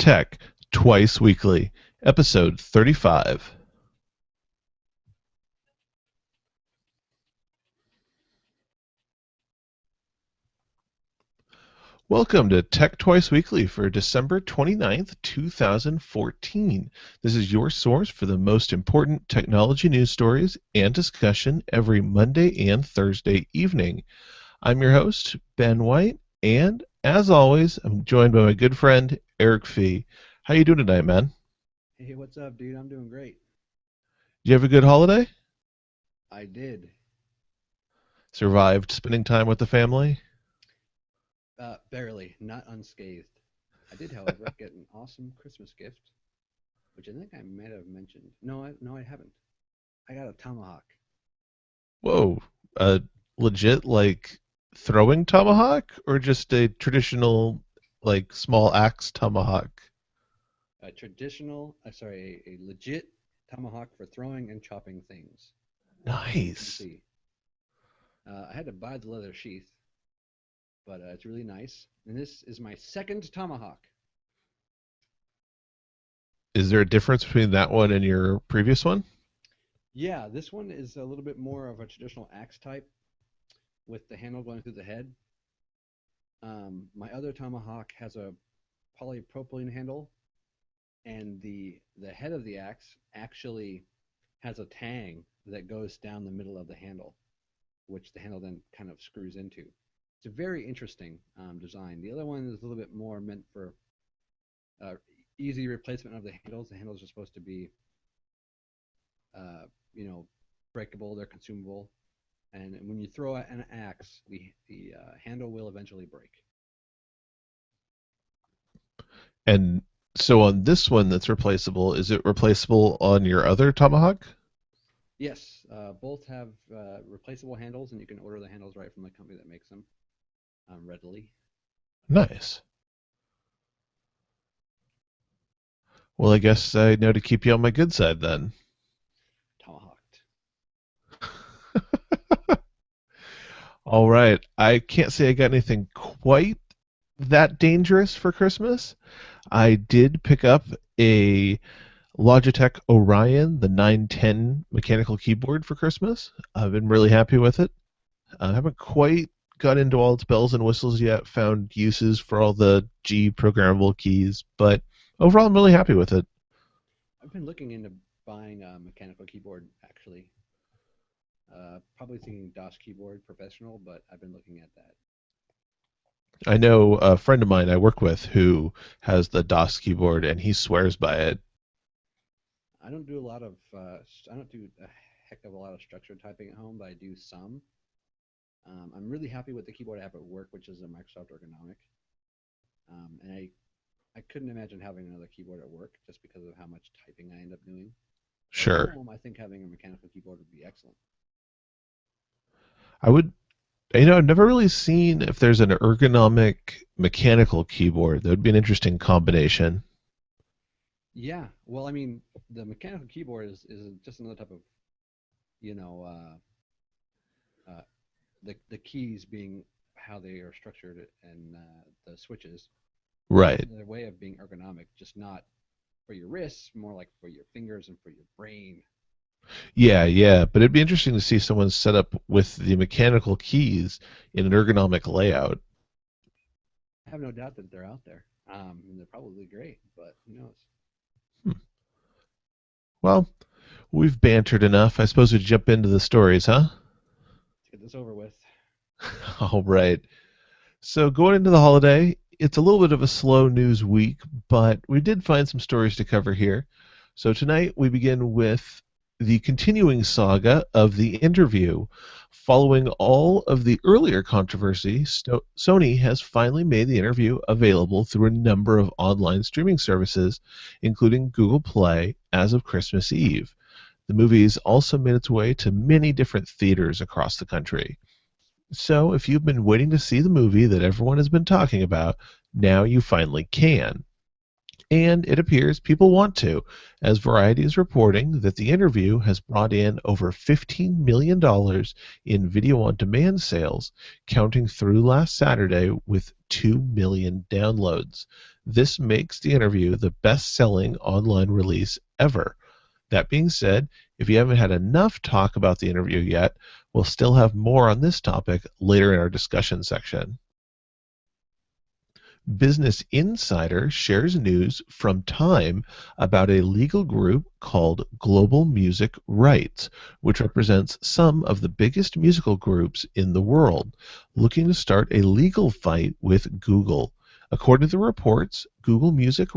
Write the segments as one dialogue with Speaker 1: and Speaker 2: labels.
Speaker 1: Tech Twice Weekly, episode 35. Welcome to Tech Twice Weekly for December 29th, 2014. This is your source for the most important technology news stories and discussion every Monday and Thursday evening. I'm your host, Ben White, and as always, I'm joined by my good friend, Eric Fee. How you doing tonight, man?
Speaker 2: Hey, what's up, dude? I'm doing great.
Speaker 1: Did you have a good holiday?
Speaker 2: I did.
Speaker 1: Survived spending time with the family?
Speaker 2: Barely, not unscathed. I did, however, get an awesome Christmas gift, which I think I might have mentioned. No, I haven't. I got a tomahawk.
Speaker 1: Whoa, a legit like throwing tomahawk or just a traditional like small axe tomahawk?
Speaker 2: A legit tomahawk for throwing and chopping things. As you can
Speaker 1: Nice.
Speaker 2: see, I had to buy the leather sheath, but it's really nice. And this is my second tomahawk.
Speaker 1: Is there a difference between that one and your previous one?
Speaker 2: Yeah, this one is a little bit more of a traditional axe type with the handle going through the head. My other tomahawk has a polypropylene handle, and the head of the axe actually has a tang that goes down the middle of the handle, which the handle then kind of screws into. It's a very interesting design. The other one is a little bit more meant for uh, easy replacement of the handles. The handles are supposed to be, uh, you know, breakable. They're consumable, and when you throw an axe, the handle will eventually break.
Speaker 1: And so on this one that's replaceable, is it replaceable on your other tomahawk?
Speaker 2: Yes, both have replaceable handles, and you can order the handles right from the company that makes them readily.
Speaker 1: Nice. Well, I guess I know to keep you on my good side then.
Speaker 2: Tomahawked.
Speaker 1: All right. I can't say I got anything quite that dangerous for Christmas. I did pick up a Logitech Orion, the 910 mechanical keyboard for Christmas. I've been really happy with it. I haven't quite got into all its bells and whistles yet, found uses for all the G programmable keys, but overall I'm really happy with it.
Speaker 2: I've been looking into buying a mechanical keyboard actually. Probably thinking DOS keyboard professional, but I've been looking at that.
Speaker 1: I know a friend of mine I work with who has the DOS keyboard and he swears by it.
Speaker 2: I don't do a heck of a lot of structured typing at home, but I do some. I'm really happy with the keyboard I have at work, which is a Microsoft Ergonomic. And I couldn't imagine having another keyboard at work just because of how much typing I end up doing. But at
Speaker 1: Sure.
Speaker 2: home, I think having a mechanical keyboard would be excellent.
Speaker 1: I would, I've never really seen if there's an ergonomic mechanical keyboard. That would be an interesting combination.
Speaker 2: Yeah, well, I mean, the mechanical keyboard is just another type of, you know, uh, the keys being how they are structured and the switches. It's
Speaker 1: Right.
Speaker 2: their way of being ergonomic, just not for your wrists, more like for your fingers and for your brain.
Speaker 1: Yeah, yeah, but it'd be interesting to see someone set up with the mechanical keys in an ergonomic layout.
Speaker 2: I have no doubt that they're out there, and they're probably great, but who knows?
Speaker 1: Hmm. Well, we've bantered enough. I suppose we jump into the stories, huh?
Speaker 2: Let's get this over with.
Speaker 1: All right. So going into the holiday, it's a little bit of a slow news week, but we did find some stories to cover here. So tonight we begin with the continuing saga of the interview. Following all of the earlier controversy, Sony has finally made the interview available through a number of online streaming services, including Google Play, as of Christmas Eve. The movie's also made its way to many different theaters across the country. So, if you've been waiting to see the movie that everyone has been talking about, now you finally can. And it appears people want to, as Variety is reporting that the interview has brought in over $15 million in video on demand sales, counting through last Saturday with 2 million downloads. This makes the interview the best-selling online release ever. That being said, if you haven't had enough talk about the interview yet, we'll still have more on this topic later in our discussion section. Business Insider shares news from Time about a legal group called Global Music Rights, which represents some of the biggest musical groups in the world, looking to start a legal fight with Google. According to the reports, Global Music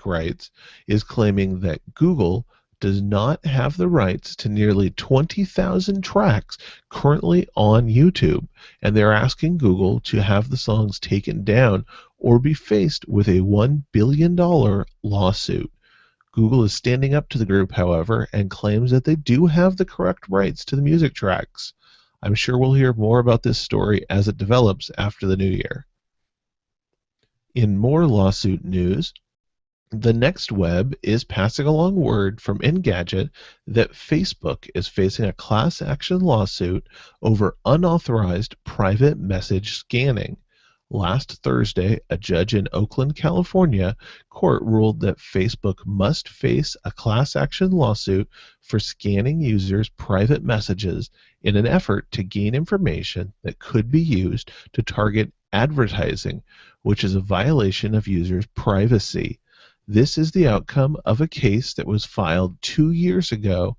Speaker 1: Rights is claiming that Google does not have the rights to nearly 20,000 tracks currently on YouTube, and they're asking Google to have the songs taken down or be faced with a $1 billion lawsuit. Google is standing up to the group, however, and claims that they do have the correct rights to the music tracks. I'm sure we'll hear more about this story as it develops after the new year. In more lawsuit news, the Next Web is passing along word from Engadget that Facebook is facing a class action lawsuit over unauthorized private message scanning. Last Thursday, a judge in Oakland, California, court ruled that Facebook must face a class action lawsuit for scanning users' private messages in an effort to gain information that could be used to target advertising, which is a violation of users' privacy. This is the outcome of a case that was filed 2 years ago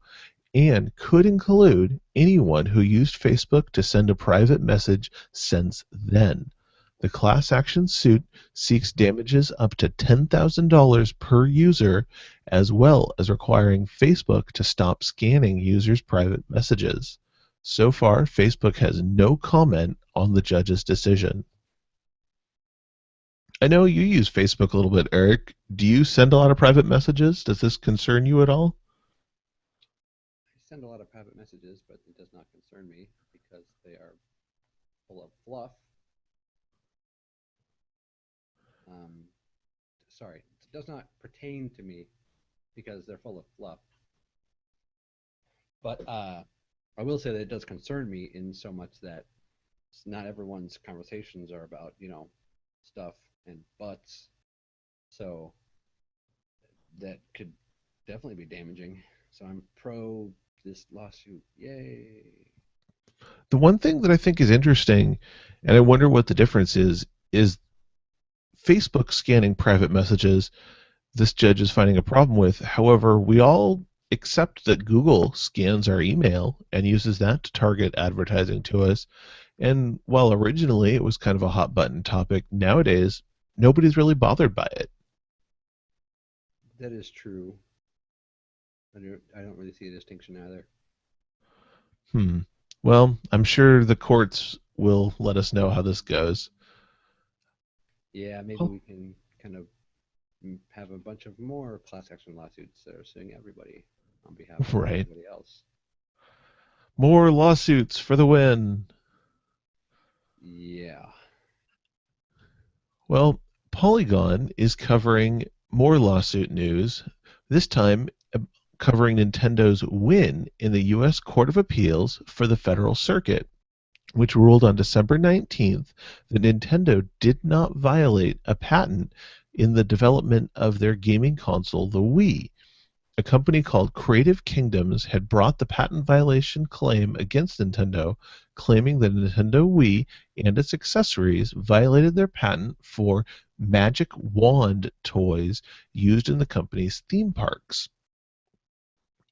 Speaker 1: and could include anyone who used Facebook to send a private message since then. The class action suit seeks damages up to $10,000 per user, as well as requiring Facebook to stop scanning users' private messages. So far, Facebook has no comment on the judge's decision. I know you use Facebook a little bit, Eric. Do you send a lot of private messages? Does this concern you at all?
Speaker 2: I send a lot of private messages, but it does not concern me because they are full of fluff. Sorry, it does not pertain to me because they're full of fluff. But I will say that it does concern me in so much that not everyone's conversations are about, stuff and butts. So that could definitely be damaging. So I'm pro this lawsuit. Yay.
Speaker 1: The one thing that I think is interesting, and I wonder what the difference is Facebook scanning private messages, this judge is finding a problem with. However, we all accept that Google scans our email and uses that to target advertising to us. And while originally it was kind of a hot button topic, nowadays nobody's really bothered by it.
Speaker 2: That is true. I don't really see a distinction either.
Speaker 1: Well, I'm sure the courts will let us know how this goes.
Speaker 2: Yeah, maybe
Speaker 1: Oh,
Speaker 2: we can kind of have a bunch of more class action lawsuits that are suing everybody on behalf of
Speaker 1: right.
Speaker 2: everybody else.
Speaker 1: More lawsuits for the win.
Speaker 2: Yeah.
Speaker 1: Well, Polygon is covering more lawsuit news, this time covering Nintendo's win in the U.S. Court of Appeals for the Federal Circuit, which ruled on December 19th that Nintendo did not violate a patent in the development of their gaming console, the Wii. A company called Creative Kingdoms had brought the patent violation claim against Nintendo, claiming that Nintendo Wii and its accessories violated their patent for magic wand toys used in the company's theme parks.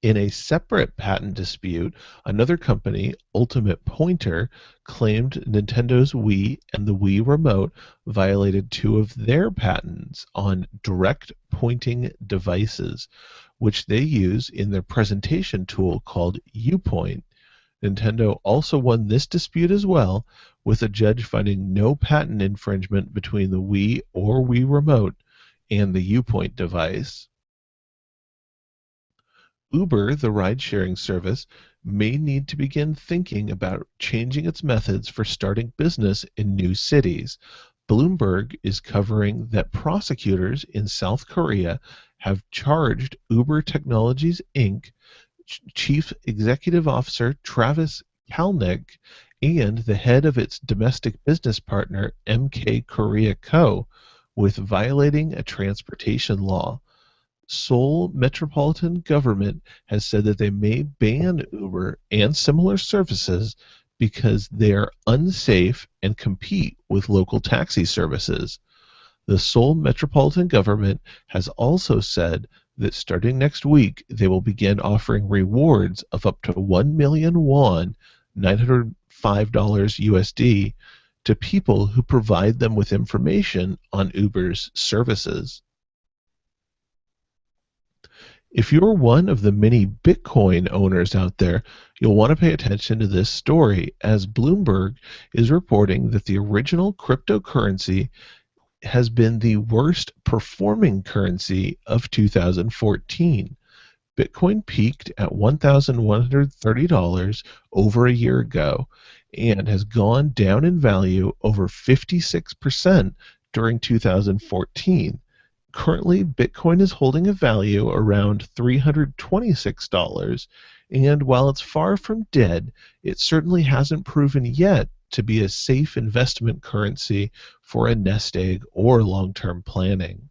Speaker 1: In a separate patent dispute, another company, Ultimate Pointer, claimed Nintendo's Wii and the Wii Remote violated two of their patents on direct pointing devices, which they use in their presentation tool called UPoint. Nintendo also won this dispute as well, with a judge finding no patent infringement between the Wii or Wii Remote and the UPoint device. Uber, the ride-sharing service, may need to begin thinking about changing its methods for starting business in new cities. Bloomberg is covering that prosecutors in South Korea have charged Uber Technologies Inc. Chief Executive Officer Travis Kalanick and the head of its domestic business partner, MK Korea Co., with violating a transportation law. Seoul Metropolitan Government has said that they may ban Uber and similar services because they are unsafe and compete with local taxi services. The Seoul Metropolitan Government has also said that starting next week, they will begin offering rewards of up to 1 million won, $905 USD, to people who provide them with information on Uber's services. If you're one of the many Bitcoin owners out there, you'll want to pay attention to this story, as Bloomberg is reporting that the original cryptocurrency has been the worst performing currency of 2014. Bitcoin peaked at $1,130 over a year ago and has gone down in value over 56% during 2014. Currently, Bitcoin is holding a value around $326, and while it's far from dead, it certainly hasn't proven yet to be a safe investment currency for a nest egg or long-term planning.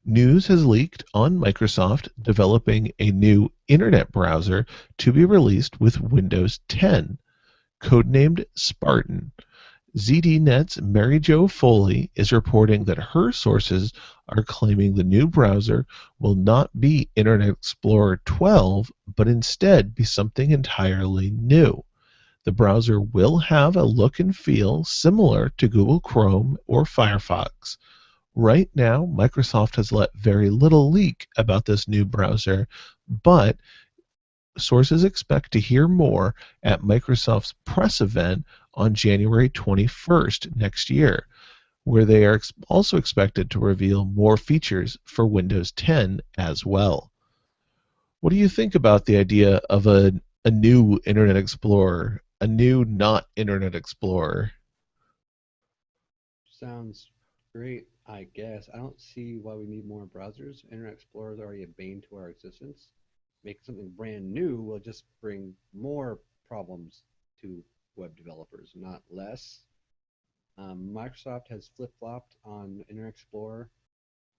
Speaker 1: News has leaked on Microsoft developing a new internet browser to be released with Windows 10, codenamed Spartan. ZDNet's Mary Jo Foley is reporting that her sources are claiming the new browser will not be Internet Explorer 12, but instead be something entirely new. The browser will have a look and feel similar to Google Chrome or Firefox. Right now, Microsoft has let very little leak about this new browser, but sources expect to hear more at Microsoft's press event on January 21st next year, where they are also expected to reveal more features for Windows 10 as well. What do you think about the idea of a new Internet Explorer, a new not Internet Explorer?
Speaker 2: Sounds great, I guess. I don't see why we need more browsers. Internet Explorer is already a bane to our existence. Making something brand new will just bring more problems to web developers, not less. Microsoft has flip-flopped on Internet Explorer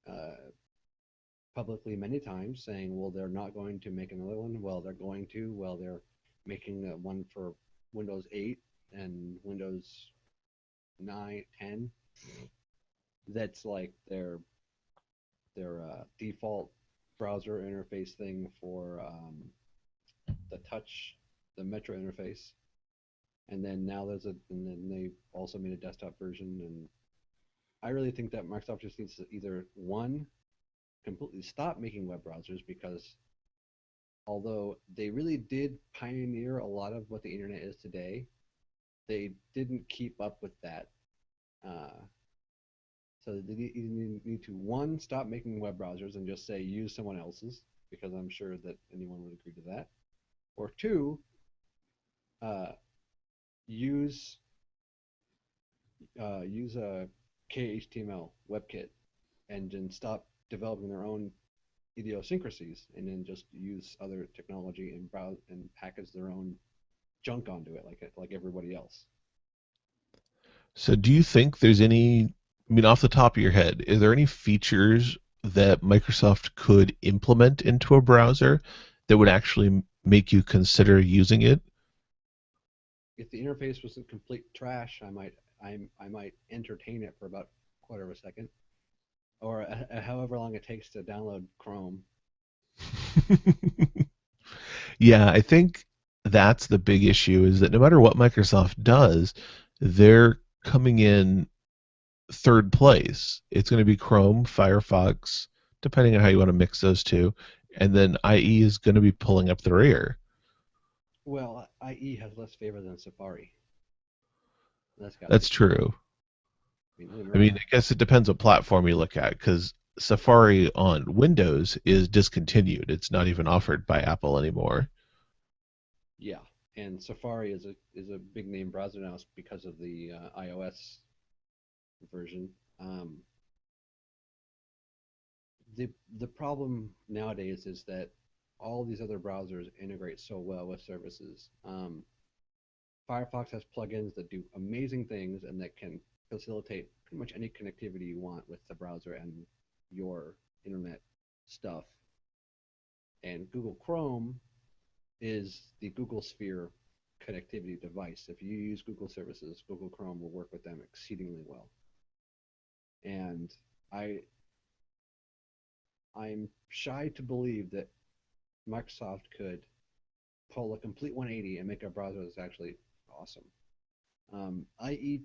Speaker 2: uh, publicly many times, saying, well, they're not going to make another one. Well, they're going to. Well, they're making one for Windows 8 and Windows 9, 10. That's like their default browser interface thing for the touch, the Metro interface. And then now and then they also made a desktop version. And I really think that Microsoft just needs to either one, completely stop making web browsers, because although they really did pioneer a lot of what the internet is today, they didn't keep up with that. Uh, so they need to, one, stop making web browsers and just say use someone else's, because I'm sure that anyone would agree to that. Or two, uh, use use a KHTML WebKit and then stop developing their own idiosyncrasies, and then just use other technology and browse and package their own junk onto it like everybody else.
Speaker 1: So, do you think there's any, I mean, off the top of your head, is there any features that Microsoft could implement into a browser that would actually make you consider using it?
Speaker 2: If the interface wasn't complete trash, I might entertain it for about a quarter of a second, or however long it takes to download Chrome.
Speaker 1: Yeah, I think that's the big issue is that no matter what Microsoft does, they're coming in third place. It's going to be Chrome, Firefox, depending on how you want to mix those two, and then IE is going to be pulling up the rear.
Speaker 2: Well, IE has less favor than Safari. That's got to be
Speaker 1: That's
Speaker 2: true.
Speaker 1: true.
Speaker 2: I mean,
Speaker 1: I mean,
Speaker 2: remember,
Speaker 1: I guess it depends what platform you look at, because Safari on Windows is discontinued. It's not even offered by Apple anymore.
Speaker 2: yeah, and Safari is a big name browser now because of the iOS version. Um, the the problem nowadays is that all these other browsers integrate so well with services. Firefox has plugins that do amazing things and that can facilitate pretty much any connectivity you want with the browser and your internet stuff. And Google Chrome is the Google Sphere connectivity device. If you use Google services, Google Chrome will work with them exceedingly well. And I I'm shy to believe that Microsoft could pull a complete 180 and make a browser that's actually awesome. IE,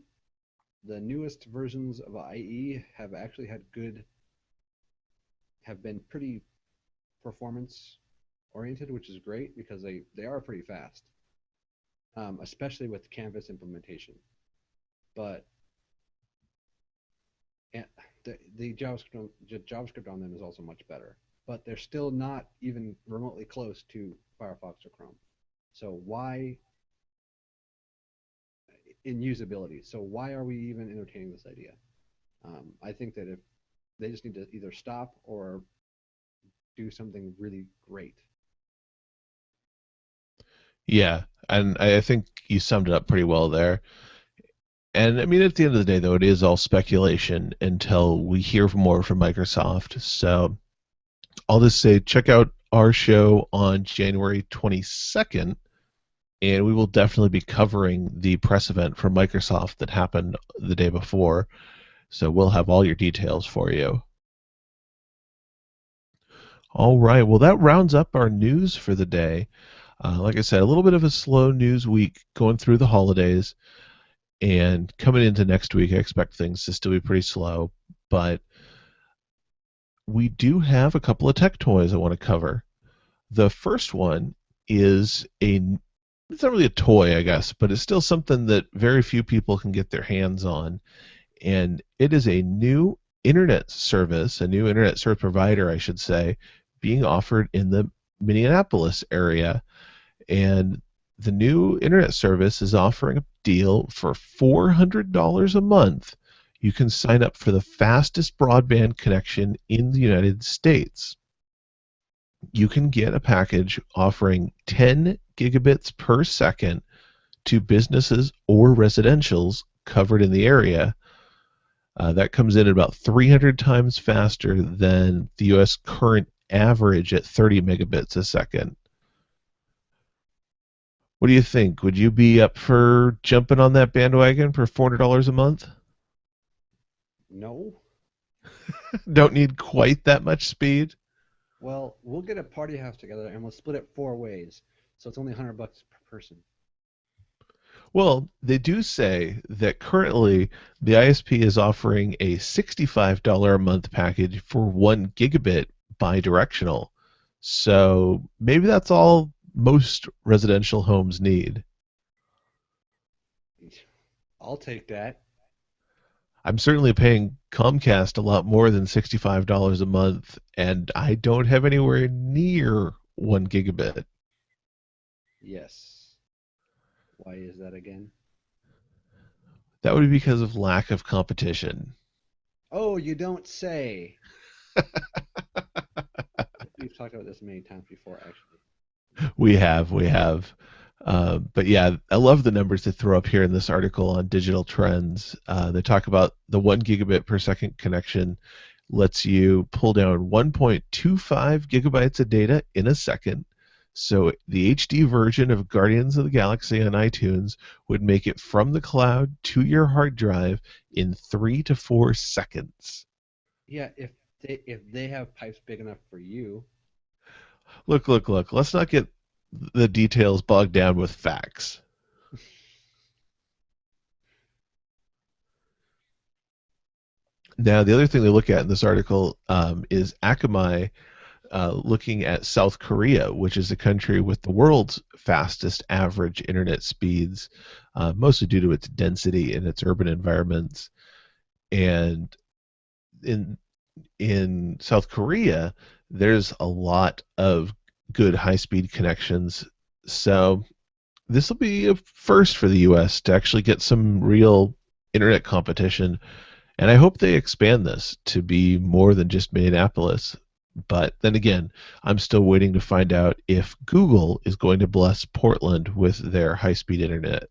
Speaker 2: the newest versions of IE have actually have been pretty performance oriented, which is great because they are pretty fast, especially with Canvas implementation. But the JavaScript on them is also much better. But they're still not even remotely close to Firefox or Chrome. So why in usability? So why are we even entertaining this idea? I think that if they just need to either stop or do something really great.
Speaker 1: Yeah, and I think you summed it up pretty well there. And I mean, at the end of the day, though, it is all speculation until we hear more from Microsoft. So I'll just say check out our show on January 22nd, and we will definitely be covering the press event from Microsoft that happened the day before. So we'll have all your details for you. All right, well, that rounds up our news for the day. Like I said, a little bit of a slow news week going through the holidays. And coming into next week, I expect things to still be pretty slow. But we do have a couple of tech toys I want to cover. The first one is it's not really a toy, I guess, but it's still something that very few people can get their hands on. And it is a new internet service, a new internet service provider, I should say, being offered in the Minneapolis area. And the new internet service is offering a deal for $400 a month. You can sign up for the fastest broadband connection in the United States. You can get a package offering 10 gigabits per second to businesses or residentials covered in the area. That comes in at about 300 times faster than the U.S. current average at 30 megabits a second. What do you think? Would you be up for jumping on that bandwagon for $400 a month?
Speaker 2: No.
Speaker 1: Don't need quite that much speed.
Speaker 2: Well, we'll get a party house together and we'll split it 4 ways. So it's only $100 per person.
Speaker 1: Well, they do say that currently the ISP is offering a $65 a month package for 1 gigabit bidirectional. So maybe that's all most residential homes need.
Speaker 2: I'll take that.
Speaker 1: I'm certainly paying Comcast a lot more than $65 a month, and I don't have anywhere near 1 gigabit.
Speaker 2: Yes. Why is that again?
Speaker 1: That would be because of lack of competition.
Speaker 2: Oh, you don't say. We've talked about this many times before, actually.
Speaker 1: We have. But yeah, I love the numbers they throw up here in this article on digital trends. They talk about the 1 gigabit per second connection lets you pull down 1.25 gigabytes of data in a second. So the HD version of Guardians of the Galaxy on iTunes would make it from the cloud to your hard drive in 3 to 4 seconds.
Speaker 2: Yeah, if they have pipes big enough for you.
Speaker 1: Look. Let's not get the details bogged down with facts. Now, the other thing they look at in this article is Akamai looking at South Korea, which is a country with the world's fastest average internet speeds, mostly due to its density in its urban environments. And in South Korea, there's a lot of good high-speed connections. So this will be a first for the U.S. to actually get some real internet competition. And I hope they expand this to be more than just Minneapolis. But then again, I'm still waiting to find out if Google is going to bless Portland with their high speed internet.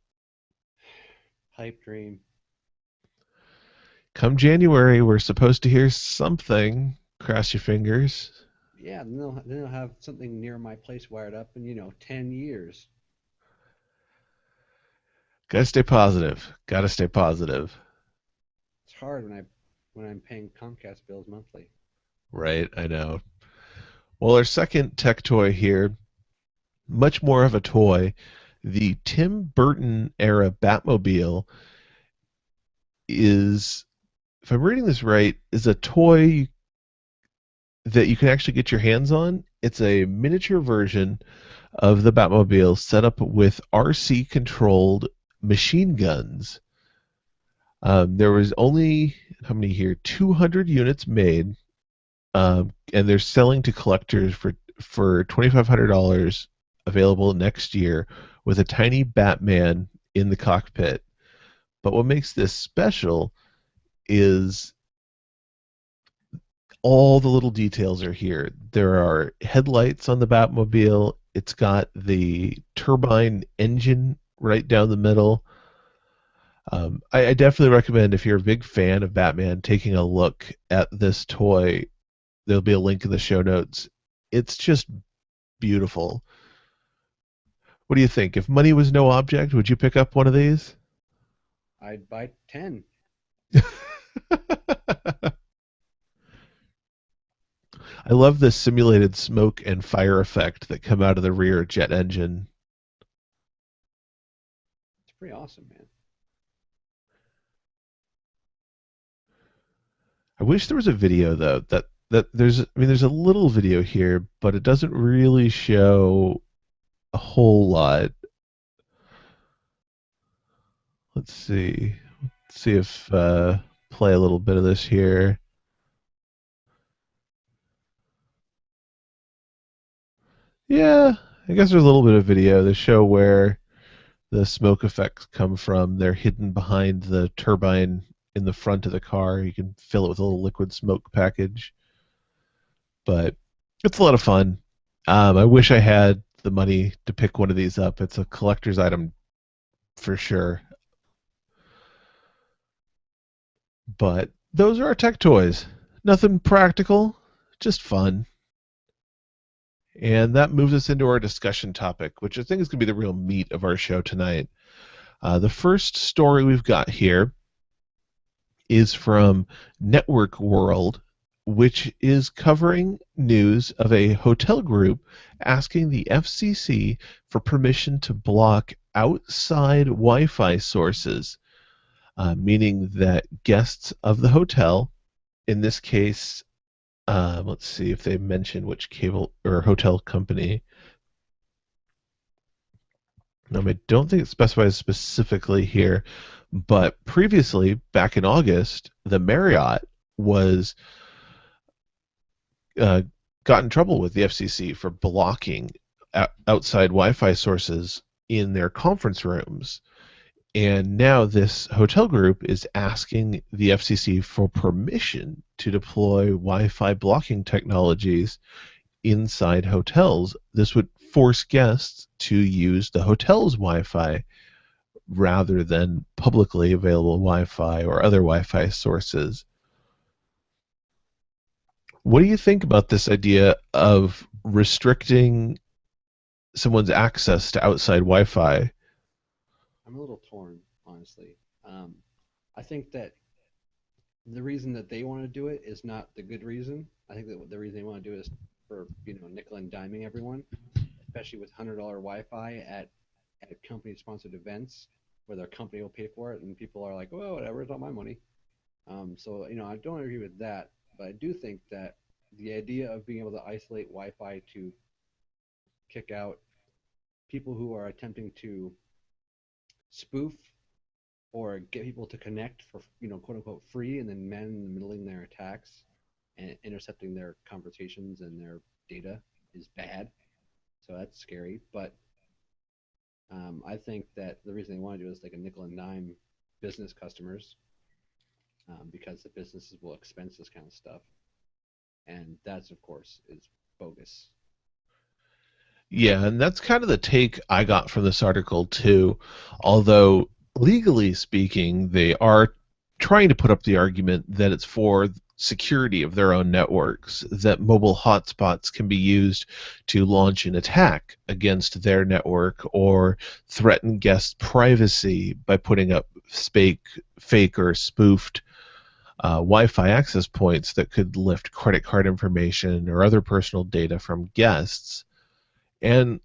Speaker 2: Pipe dream.
Speaker 1: Come January, we're supposed to hear something. Cross your fingers.
Speaker 2: Yeah, then they'll have something near my place wired up in 10 years.
Speaker 1: Gotta stay positive. Gotta stay positive.
Speaker 2: It's hard when I'm paying Comcast bills monthly.
Speaker 1: Right, I know. Well, our second tech toy here, much more of a toy. The Tim Burton era Batmobile is, if I'm reading this right, is a toy that you can actually get your hands on. It's a miniature version of the Batmobile set up with RC controlled machine guns. There was only, how many here? 200 units made, and they're selling to collectors for $2,500, available next year, with a tiny Batman in the cockpit. But what makes this special is all the little details are here. There are headlights on the Batmobile. It's got the turbine engine right down the middle. I definitely recommend, if you're a big fan of Batman, taking a look at this toy. There'll be a link in the show notes. It's just beautiful. What do you think? If money was no object, would you pick up one of these?
Speaker 2: I'd buy 10.
Speaker 1: I love the simulated smoke and fire effect that come out of the rear jet engine.
Speaker 2: It's pretty awesome, man.
Speaker 1: I wish there was a video though, that there's, I mean, there's a little video here, but it doesn't really show a whole lot. Let's see. Let's see if play a little bit of this here. Yeah, I guess there's a little bit of video to show where the smoke effects come from. They're hidden behind the turbine in the front of the car. You can fill it with a little liquid smoke package. But it's a lot of fun. I wish I had the money to pick one of these up. It's a collector's item for sure. But those are our tech toys. Nothing practical, just fun. And that moves us into our discussion topic, which I think is going to be the real meat of our show tonight. The first story we've got here is from Network World, which is covering news of a hotel group asking the FCC for permission to block outside Wi Fi sources, meaning that guests of the hotel, in this case, let's see if they mention which cable or hotel company. I don't think it specifies specifically here, but previously, back in August, the Marriott was uh, got in trouble with the FCC for blocking outside Wi-Fi sources in their conference rooms. And now this hotel group is asking the FCC for permission to deploy Wi-Fi blocking technologies inside hotels. This would force guests to use the hotel's Wi-Fi rather than publicly available Wi-Fi or other Wi-Fi sources. What do you think about this idea of restricting someone's access to outside Wi-Fi?
Speaker 2: I'm a little torn, honestly. Um, I think that the reason that they want to do it is not the good reason. I think that the reason they want to do it is for nickel and diming everyone, especially with $100 Wi-Fi at company-sponsored events where their company will pay for it, and people are like, "Well, whatever, it's not my money." So I don't agree with that, but I do think that the idea of being able to isolate Wi-Fi to kick out people who are attempting to spoof or get people to connect for quote unquote free, and then man in the middling their attacks and intercepting their conversations and their data is bad. So that's scary. But I think that the reason they want to do it is like a nickel and dime business customers, because the businesses will expense this kind of stuff. and that's of course is bogus.
Speaker 1: Yeah, and that's kind of the take I got from this article too. Although legally speaking, they are trying to put up the argument that it's for security of their own networks, that mobile hotspots can be used to launch an attack against their network or threaten guest privacy by putting up fake or spoofed Wi-Fi access points that could lift credit card information or other personal data from guests. And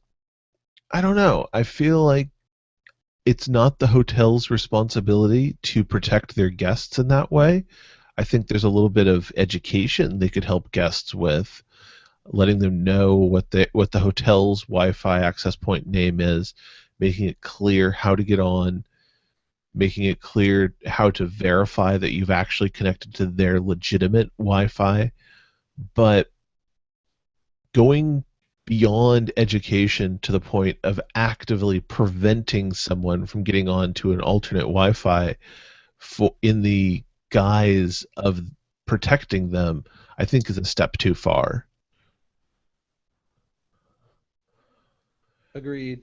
Speaker 1: I don't know. I feel like it's not the hotel's responsibility to protect their guests in that way. I think there's a little bit of education they could help guests with, letting them know what the hotel's Wi-Fi access point name is, making it clear how to get on, making it clear how to verify that you've actually connected to their legitimate Wi-Fi. But going beyond education to the point of actively preventing someone from getting onto an alternate Wi-Fi for in the guise of protecting them, I think is a step too far.
Speaker 2: Agreed.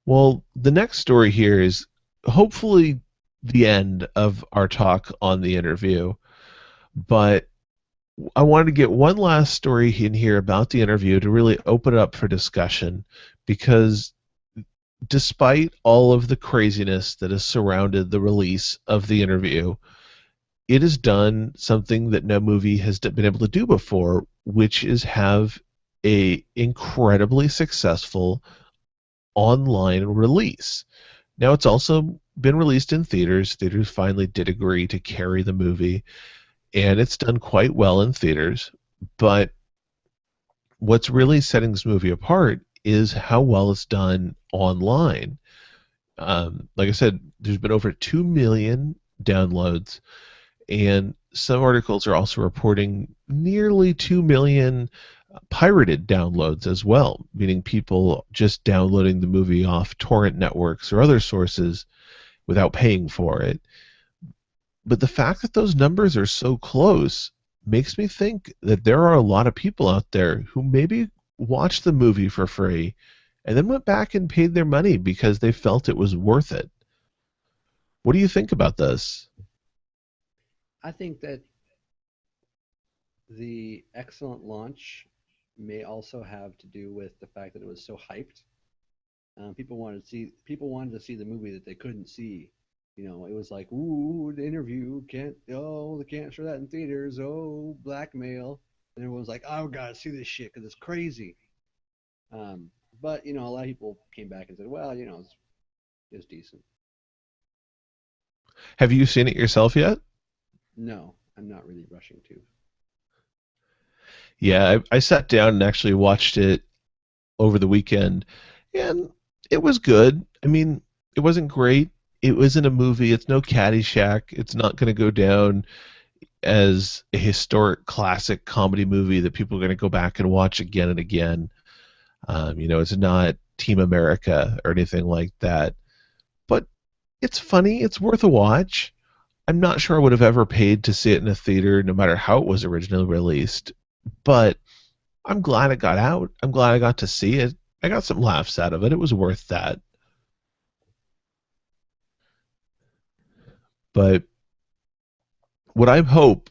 Speaker 1: Well, the next story here is hopefully the end of our talk on the interview, but I wanted to get one last story in here about the interview to really open it up for discussion because despite all of the craziness that has surrounded the release of the interview, it has done something that no movie has been able to do before, which is have a incredibly successful online release. Now it's also been released in theaters. Theaters finally did agree to carry the movie, and it's done quite well in theaters. But what's really setting this movie apart is how well it's done online. Like I said, there's been over 2 million downloads, and some articles are also reporting nearly 2 million pirated downloads as well, meaning people just downloading the movie off torrent networks or other sources without paying for it. But the fact that those numbers are so close makes me think that there are a lot of people out there who maybe watched the movie for free and then went back and paid their money because they felt it was worth it. What do you think about this?
Speaker 2: I think that the excellent launch may also have to do with the fact that it was so hyped. People wanted to see the movie that they couldn't see. It was like, ooh, the interview they can't show that in theaters. Oh, blackmail. And everyone's like, oh, gotta see this shit because it's crazy. Um, but a lot of people came back and said, well, it's decent.
Speaker 1: Have you seen it yourself yet?
Speaker 2: No, I'm not really rushing to.
Speaker 1: Yeah, I sat down and actually watched it over the weekend, and it was good. I mean, it wasn't great. It wasn't a movie. It's no Caddyshack. It's not going to go down as a historic classic comedy movie that people are going to go back and watch again and again. It's not Team America or anything like that. But it's funny. It's worth a watch. I'm not sure I would have ever paid to see it in a theater, no matter how it was originally released. But I'm glad it got out. I'm glad I got to see it. I got some laughs out of it. It was worth that. But what I hope,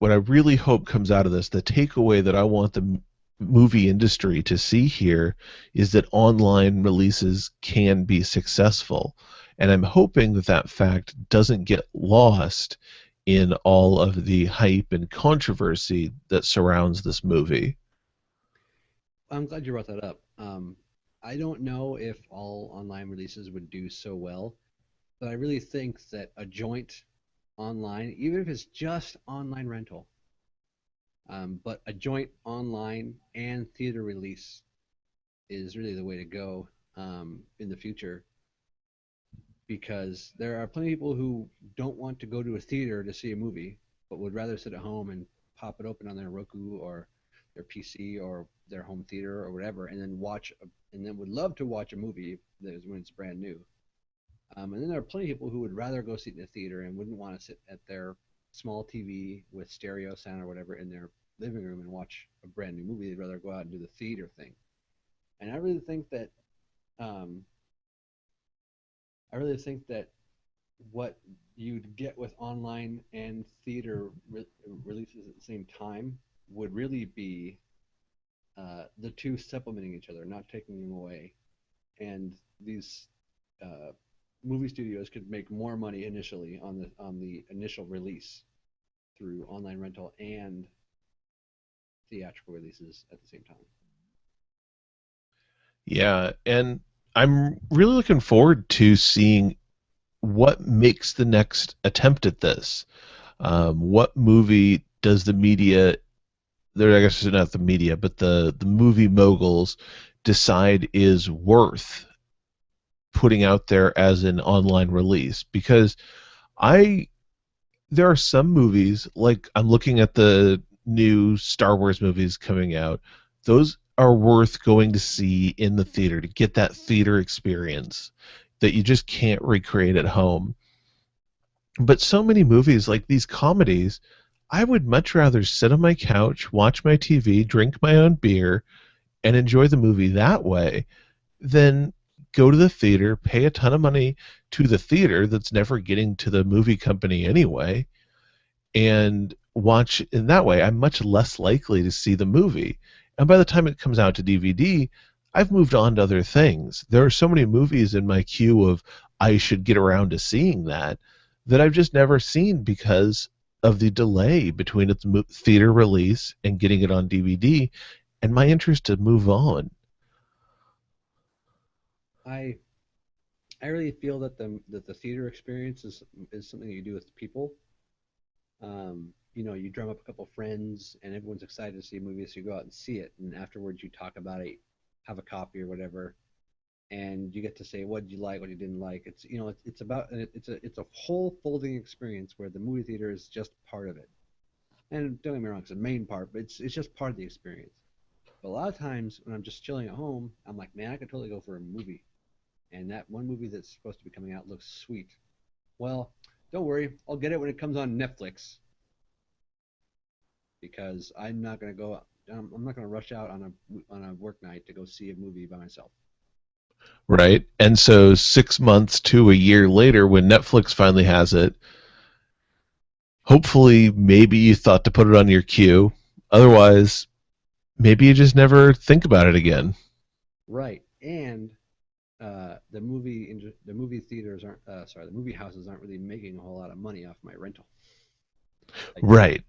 Speaker 1: what I really hope comes out of this, the takeaway that I want the movie industry to see here is that online releases can be successful. And I'm hoping that that fact doesn't get lost in all of the hype and controversy that surrounds this movie.
Speaker 2: I'm glad you brought that up. I don't know if all online releases would do so well, but I really think that a joint online, even if it's just online rental, but a joint online and theater release is really the way to go in the future because there are plenty of people who don't want to go to a theater to see a movie, but would rather sit at home and pop it open on their Roku or their PC or their home theater or whatever, and then and then would love to watch a movie that is when it's brand new. And then there are plenty of people who would rather go sit in a theater and wouldn't want to sit at their small TV with stereo sound or whatever in their living room and watch a brand new movie. They'd rather go out and do the theater thing. And um, I really think that what you'd get with online and theater releases at the same time would really be the two supplementing each other, not taking them away. And these uh, movie studios could make more money initially on the initial release through online rental and theatrical releases at the same time.
Speaker 1: Yeah, and I'm really looking forward to seeing what makes the next attempt at this. What movie does the media, there I guess it's not the media, but the movie moguls decide is worth putting out there as an online release? Because I there are some movies, like I'm looking at the new Star Wars movies coming out. Those are worth going to see in the theater to get that theater experience that you just can't recreate at home. But so many movies, like these comedies, I would much rather sit on my couch, watch my TV, drink my own beer, and enjoy the movie that way than go to the theater, pay a ton of money to the theater that's never getting to the movie company anyway, and watch in that way. I'm much less likely to see the movie. And by the time it comes out to DVD, I've moved on to other things. There are so many movies in my queue of I should get around to seeing that I've just never seen because of the delay between its theater release and getting it on DVD and my interest to move on.
Speaker 2: I I really feel that the theater experience is something you do with people. You drum up a couple friends and everyone's excited to see a movie, so you go out and see it, and afterwards you talk about it, have a copy or whatever, and you get to say what did you like, what you didn't like. It's about it's a whole folding experience where the movie theater is just part of it. And don't get me wrong, it's the main part, but it's just part of the experience. But a lot of times when I'm just chilling at home, I'm like, man, I could totally go for a movie. And that one movie that's supposed to be coming out looks sweet. Well, don't worry, I'll get it when it comes on Netflix because I'm not gonna go. I'm not gonna rush out on a work night to go see a movie by myself.
Speaker 1: Right? And so 6 months to a year later, when Netflix finally has it, hopefully maybe you thought to put it on your queue. Otherwise, maybe you just never think about it again.
Speaker 2: Right, and the movie theaters aren't sorry, the movie houses aren't really making a whole lot of money off my rental. Like
Speaker 1: Right.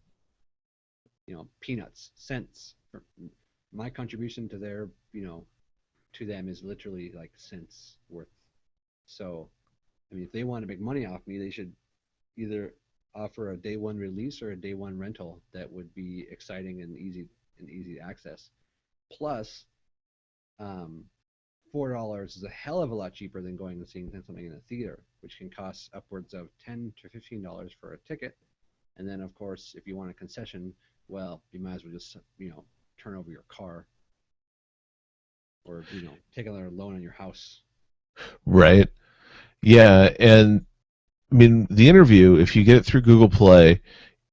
Speaker 2: peanuts, cents. My contribution to their to them is literally like cents worth. So, I mean, if they want to make money off me, they should either offer a day one release or a day one rental that would be exciting and easy to access. Plus, um, $4 is a hell of a lot cheaper than going and seeing something in a theater, which can cost upwards of $10 to $15 for a ticket. And then, of course, if you want a concession, well, you might as well just turn over your car or take another loan on your house.
Speaker 1: Right. Yeah. And I mean, the interview, if you get it through Google Play,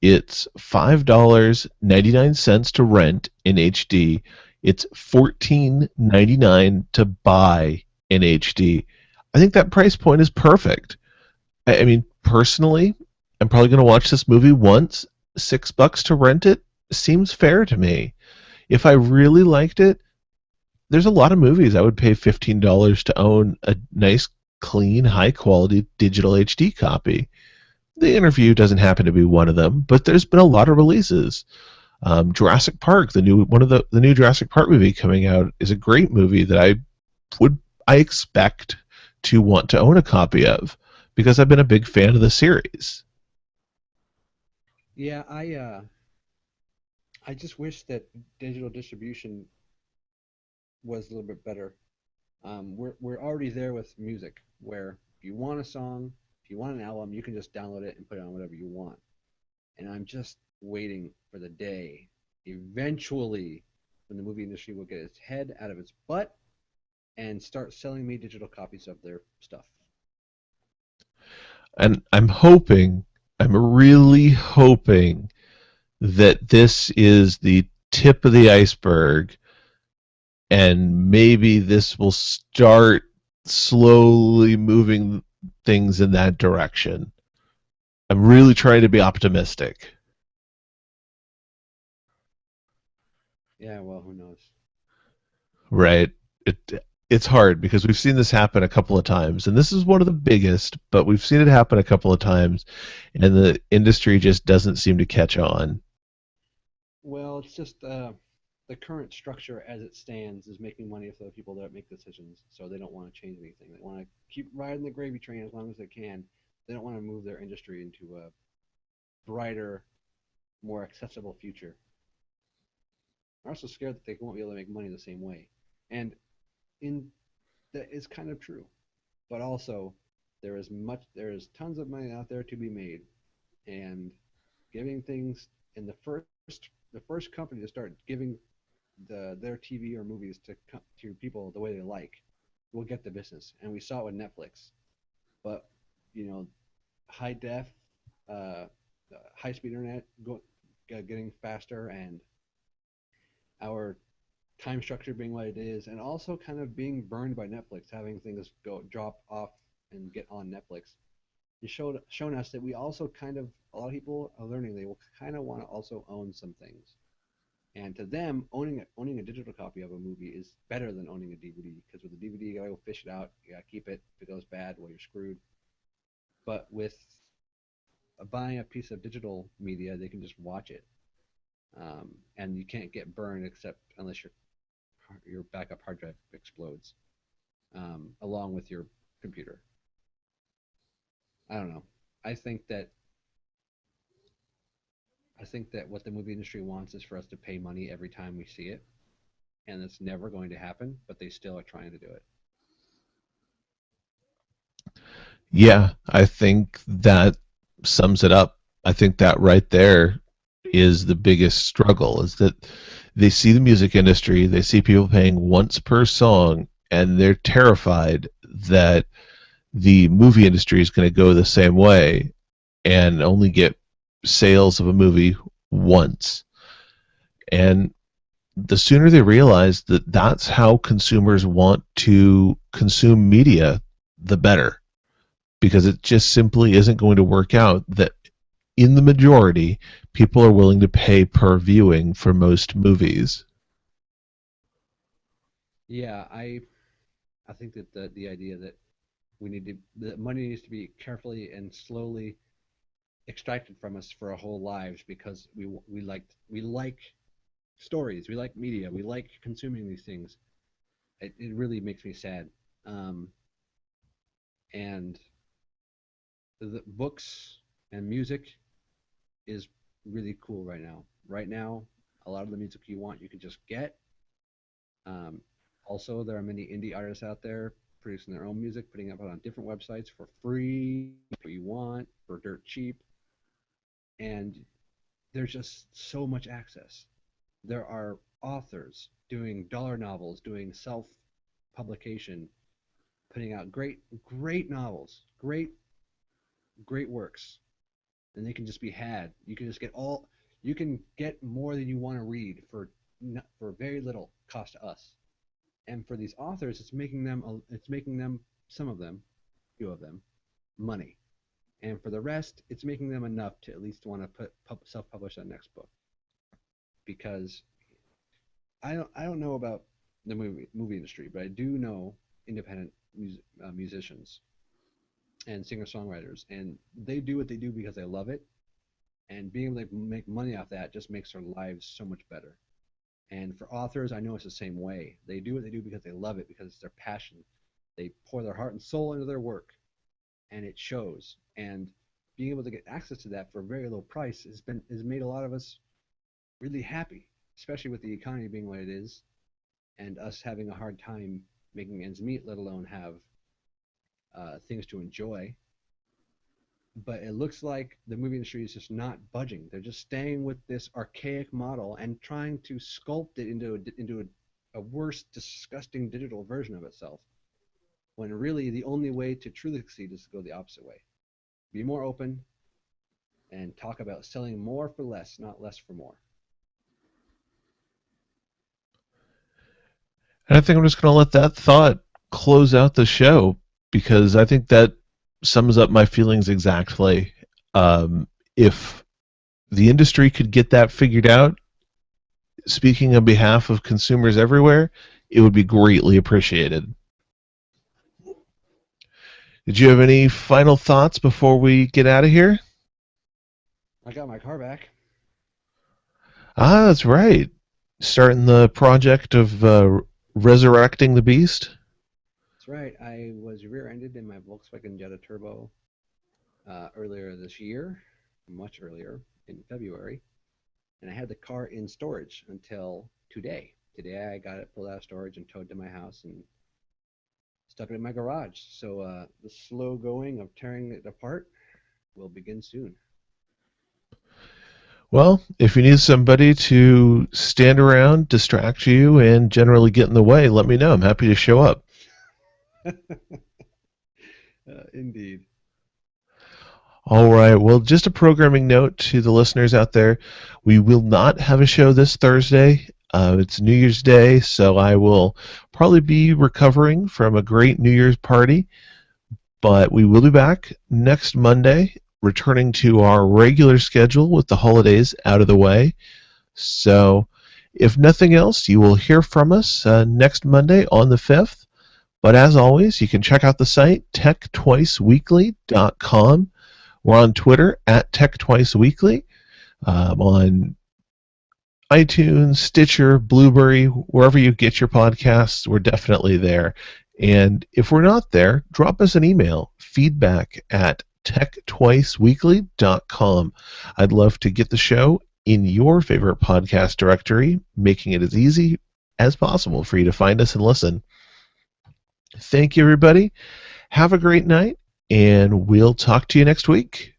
Speaker 1: it's $5.99 to rent in HD. It's $14.99 to buy in HD. I think that price point is perfect. I mean, personally, I'm probably going to watch this movie once. $6 to rent it seems fair to me. If I really liked it, there's a lot of movies I would pay $15 to own a nice, clean, high quality digital HD copy. The interview doesn't happen to be one of them, but there's been a lot of releases. Jurassic Park, the new one of the new Jurassic Park movie coming out, is a great movie that would I expect to want to own a copy of because I've been a big fan of the series.
Speaker 2: Yeah, I just wish that digital distribution was a little bit better. We're already there with music, where if you want a song, if you want an album, you can just download it and put it on whatever you want. And I'm just waiting for the day, eventually, when the movie industry will get its head out of its butt and start selling me digital copies of their stuff.
Speaker 1: And I'm hoping I'm really hoping that this is the tip of the iceberg, and maybe this will start slowly moving things in that direction. I'm really trying to be optimistic.
Speaker 2: Yeah, well, who knows?
Speaker 1: Right? It's hard because we've seen this happen a couple of times, and this is one of the biggest, but we've seen it happen a couple of times, and the industry just doesn't seem to catch on.
Speaker 2: Well, it's just the current structure as it stands is making money for the people that make decisions, so they don't want to change anything. They want to keep riding the gravy train as long as they can. They don't want to move their industry into a brighter, more accessible future. They're also scared that they won't be able to make money the same way, and in that is kind of true. But also, there is tons of money out there to be made, and giving things in the first company to start giving their TV or movies to people the way they like will get the business. And we saw it with Netflix. But you know, high def, uh, high speed internet getting faster, and our time structure being what it is, and also kind of being burned by Netflix, having things go drop off and get on Netflix. It shown us that we also kind of a lot of people are learning they will kind of want to also own some things. And to them, owning a digital copy of a movie is better than owning a DVD because with a DVD you gotta go fish it out, you gotta keep it. If it goes bad, well you're screwed. But with buying a piece of digital media, they can just watch it, and you can't get burned except unless your backup hard drive explodes, along with your computer. I don't know. I think that I think that what the movie industry wants is for us to pay money every time we see it, and it's never going to happen. But they still are trying to do it.
Speaker 1: Yeah, I think that sums it up. I think that right there is the biggest struggle is that they see the music industry, they see people paying once per song, and they're terrified that the movie industry is going to go the same way and only get sales of a movie once. And the sooner they realize that that's how consumers want to consume media, the better. Because it just simply isn't going to work out that in the majority, people are willing to pay per viewing for most movies.
Speaker 2: Yeah, I think that the idea that the money needs to be carefully and slowly extracted from us for our whole lives because we like stories, we like media, we like consuming these things. It really makes me sad. Um, and the books and music is really cool right now. Right now, a lot of the music you want you can just get. Um, Also, there are many indie artists out there producing their own music, putting it up on different websites for free, what you want, for dirt cheap, and there's just so much access. There are authors doing dollar novels, doing self publication, putting out great novels, great works, and they can just be had. You can get more than you want to read for very little cost to us. And for these authors, it's making them some of them, few of them, money. And for the rest, it's making them enough to at least want to self-publish that next book. Because I don't know about the movie industry, but I do know independent musicians and singer songwriters, and they do what they do because they love it, and being able to make money off that just makes their lives so much better. And for authors, I know it's the same way. They do what they do because they love it, because it's their passion. They pour their heart and soul into their work, and it shows. And being able to get access to that for a very low price has made a lot of us really happy, especially with the economy being what it is, and us having a hard time making ends meet, let alone have things to enjoy. But it looks like the movie industry is just not budging. They're just staying with this archaic model and trying to sculpt it a worse, disgusting digital version of itself. When really the only way to truly succeed is to go the opposite way. Be more open, and talk about selling more for less, not less for more.
Speaker 1: And I think I'm just going to let that thought close out the show because I think that sums up my feelings exactly. If the industry could get that figured out, speaking on behalf of consumers everywhere, it would be greatly appreciated. Did you have any final thoughts before we get out of here?
Speaker 2: I got my car back.
Speaker 1: Ah, that's right. Starting the project of resurrecting the beast.
Speaker 2: That's right. I was rear-ended in my Volkswagen Jetta Turbo earlier this year, much earlier in February, and I had the car in storage until today. Today I got it pulled out of storage and towed to my house and stuck it in my garage. So the slow going of tearing it apart will begin soon.
Speaker 1: Well, if you need somebody to stand around, distract you, and generally get in the way, let me know. I'm happy to show up.
Speaker 2: Indeed.
Speaker 1: All right. Well, just a programming note to the listeners out there. We will not have a show this Thursday. It's New Year's Day, so I will probably be recovering from a great New Year's party. But we will be back next Monday, returning to our regular schedule with the holidays out of the way. So, if nothing else, you will hear from us next Monday on the 5th. But as always, you can check out the site, techtwiceweekly.com. We're on Twitter at techtwiceweekly, on iTunes, Stitcher, Blueberry, wherever you get your podcasts, we're definitely there. And if we're not there, drop us an email, feedback at techtwiceweekly.com. I'd love to get the show in your favorite podcast directory, making it as easy as possible for you to find us and listen. Thank you, everybody. Have a great night, and we'll talk to you next week.